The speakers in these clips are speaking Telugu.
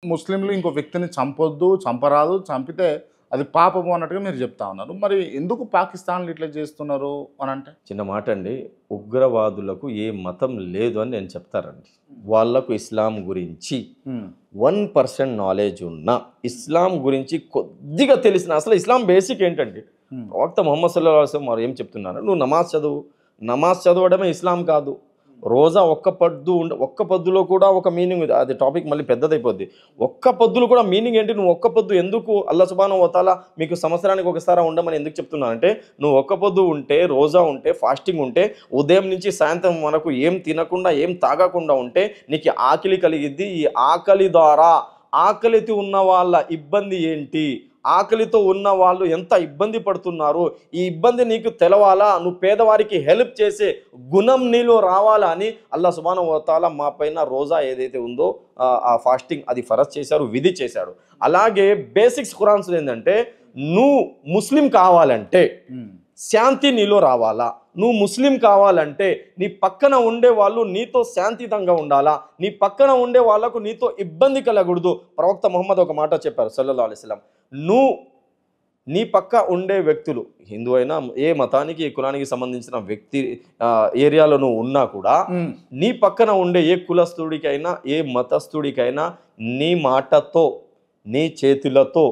ముస్లింలు ఇంకో వ్యక్తిని చంపొద్దు, చంపరాదు, చంపితే అది పాపము అన్నట్టుగా మీరు చెప్తా ఉన్నారు. మరి ఎందుకు పాకిస్తాన్‌లో ఇట్లా చేస్తున్నారు అనంటే? చిన్న మాట అండి. ఉగ్రవాదులకు ఏ మతం లేదు అని నేను చెప్తారండి. వాళ్ళకు ఇస్లాం గురించి 1% నాలెడ్జ్ ఉన్న, ఇస్లాం గురించి కొద్దిగా తెలిసిన, అసలు ఇస్లాం బేసిక్ ఏంటండి? ప్రవక్త ముహమ్మద్ సల్లల్లాహు అలైహి వసల్లం వారు ఏం చెప్తున్నారు? నువ్వు నమాజ్ చదువు. నమాజ్ చదవడమే ఇస్లాం కాదు. రోజా ఒక్క పొద్దులో కూడా ఒక మీనింగ్ ఉంది. అది టాపిక్ మళ్ళీ పెద్దదైపోద్ది. ఒక్క పొద్దులో కూడా మీనింగ్ ఏంటి? నువ్వు ఒక్క పొద్దు ఎందుకు అల్లాహ్ సుబ్హానహు వ తఆలా మీకు సంవత్సరానికి ఒకసారి ఉండమని ఎందుకు చెప్తున్నానంటే, నువ్వు ఒక్క పొద్దు ఉంటే, రోజా ఉంటే, ఫాస్టింగ్ ఉంటే, ఉదయం నుంచి సాయంత్రం వరకు ఏం తినకుండా, ఏం తాగకుండా ఉంటే నీకు ఆకలి కలిగిద్ది. ఈ ఆకలి ద్వారా ఆకలితో ఉన్న వాళ్ళ ఇబ్బంది ఏంటి, ఆకలితో ఉన్న వాళ్ళు ఎంత ఇబ్బంది పడుతున్నారు, ఈ ఇబ్బంది నీకు తెలవాలా, నువ్వు పేదవారికి హెల్ప్ చేసే గుణం నీలో రావాలా అని అల్లాహ్ సుబ్హానహు వ తఆలా మా పైన రోజా ఏదైతే ఉందో ఆ ఫాస్టింగ్ అది ఫరజ్ చేశారు, విధి చేశాడు. అలాగే బేసిక్స్ ఖురాన్స్ ఏంటంటే, నువ్వు ముస్లిం కావాలంటే శాంతి నీలో రావాలా, నువ్వు ముస్లిం కావాలంటే నీ పక్కన ఉండే వాళ్ళు నీతో శాంతియుతంగా ఉండాలా, నీ పక్కన ఉండే వాళ్ళకు నీతో ఇబ్బంది కలగకూడదు. ప్రవక్త ముహమ్మద్ ఒక మాట చెప్పారు సల్లల్లాహు అలైహి వసల్లం, నువ్వు నీ పక్క ఉండే వ్యక్తులు హిందూ అయినా ఏ మతానికి ఏ కులానికి సంబంధించిన వ్యక్తి ఏరియాలో నువ్వు ఉన్నా కూడా నీ పక్కన ఉండే ఏ కులస్తుడికైనా ఏ మతస్థుడికైనా నీ మాటతో, నీ చేతులతో,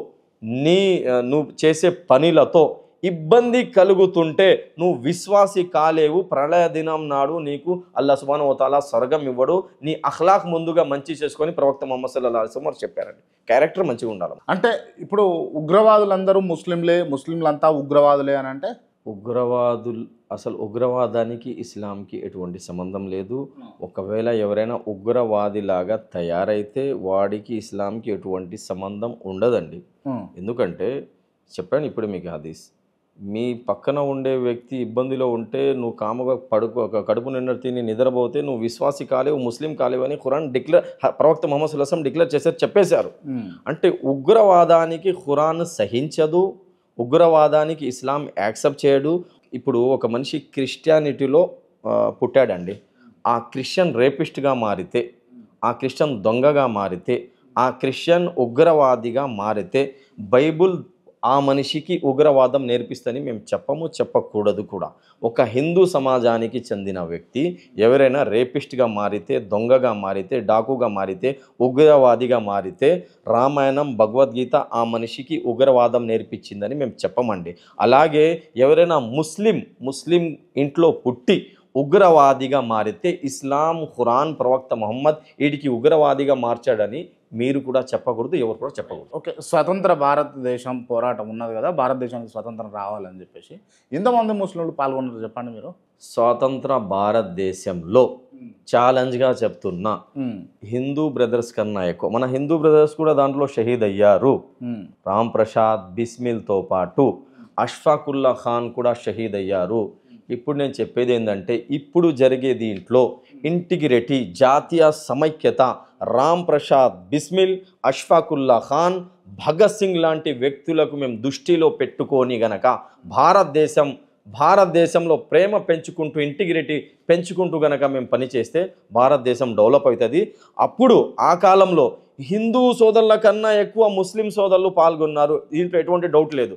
నువ్వు చేసే పనిలతో ఇబ్బంది కలుగుతుంటే నువ్వు విశ్వాసి కాలేవు. ప్రళయ దినం నాడు నీకు అల్లాహ్ సుబ్హానహు వ తఆలా స్వర్గం ఇవ్వడు. నీ అఖ్లాక్ ముందుగా మంచి చేసుకొని ప్రవక్త ముహమ్మద్ సల్లల్లాహు అలైహి వసల్లం చెప్పారండి. క్యారెక్టర్ మంచిగా ఉండాలి. అంటే ఇప్పుడు ఉగ్రవాదులందరూ ముస్లింలే, ముస్లింలంతా ఉగ్రవాదులే అని అంటే? అసలు ఉగ్రవాదానికి ఇస్లాంకి ఎటువంటి సంబంధం లేదు. ఒకవేళ ఎవరైనా ఉగ్రవాదిలాగా తయారైతే వాడికి ఇస్లాంకి ఎటువంటి సంబంధం ఉండదండి. ఎందుకంటే చెప్పాను ఇప్పుడు మీకు హదీస్, మీ పక్కన ఉండే వ్యక్తి ఇబ్బందిలో ఉంటే నువ్వు కాముగా కడుపు నిండా తిని నిద్రపోతే నువ్వు విశ్వాసి కాలేవు, ముస్లిం కాలేవు అని ఖురాన్ ప్రవక్త ముహమ్మద్ సల్లల్లాహు అలైహి వసల్లం డిక్లేర్ చేశారు, చెప్పేశారు. అంటే ఉగ్రవాదానికి ఖురాన్ సహించదు, ఉగ్రవాదానికి ఇస్లాం యాక్సెప్ట్ చేయడు. ఇప్పుడు ఒక మనిషి క్రిస్టియానిటీలో పుట్టాడండి, ఆ క్రిస్టియన్ రేపిస్ట్గా మారితే, ఆ క్రిస్టియన్ దొంగగా మారితే, ఆ క్రిస్టియన్ ఉగ్రవాదిగా మారితే బైబుల్ ఆ మనిషికి ఉగ్రవాదం నేర్పిస్తని మేము చెప్పకూడదు కూడా. ఒక హిందూ సమాజానికి చెందిన వ్యక్తి ఎవరైనా రేపిస్ట్గా మారితే, దొంగగా మారితే, డాకుగా మారితే, ఉగ్రవాదిగా మారితే రామాయణం, భగవద్గీత ఆ మనిషికి ఉగ్రవాదం నేర్పించిందని మేము చెప్పమండి. అలాగే ఎవరైనా ముస్లిం ఇంట్లో పుట్టి ఉగ్రవాదిగా మారితే ఇస్లాం, ఖురాన్, ప్రవక్త ముహమ్మద్ వీడికి ఉగ్రవాదిగా మార్చాడని మీరు కూడా చెప్పకూడదు, ఎవరు కూడా చెప్పకూడదు. ఓకే, స్వతంత్ర భారతదేశం పోరాటం ఉన్నది కదా, భారతదేశానికి స్వతంత్రం రావాలని చెప్పేసి ఎంతమంది ముస్లింలు పాల్గొన్నారు చెప్పండి మీరు? స్వతంత్ర భారతదేశంలో ఛాలెంజ్గా చెప్తున్నా హిందూ బ్రదర్స్ కన్నా ఎక్కువ మన హిందూ బ్రదర్స్ కూడా దాంట్లో షహీద్ అయ్యారు. రామ్ ప్రసాద్ బిస్మిల్తో పాటు అష్ఫాకుల్లా ఖాన్ కూడా షహీద్ అయ్యారు. ఇప్పుడు నేను చెప్పేది ఏంటంటే, ఇప్పుడు జరిగే దీంట్లో ఇంటిగ్రిటీ, జాతీయ సమైక్యత, రామ్ ప్రసాద్ బిస్మిల్, అష్ఫాకుల్లా ఖాన్, భగత్ సింగ్ లాంటి వ్యక్తులకు మేము దృష్టిలో పెట్టుకొని గనక భారతదేశంలో ప్రేమ పెంచుకుంటూ, ఇంటిగ్రిటీ పెంచుకుంటూ గనక మేము పనిచేస్తే భారతదేశం డెవలప్ అవుతుంది. అప్పుడు ఆ కాలంలో హిందూ సోదరుల కన్నా ఎక్కువ ముస్లిం సోదరులు పాల్గొన్నారు, దీంట్లో ఎటువంటి డౌట్ లేదు.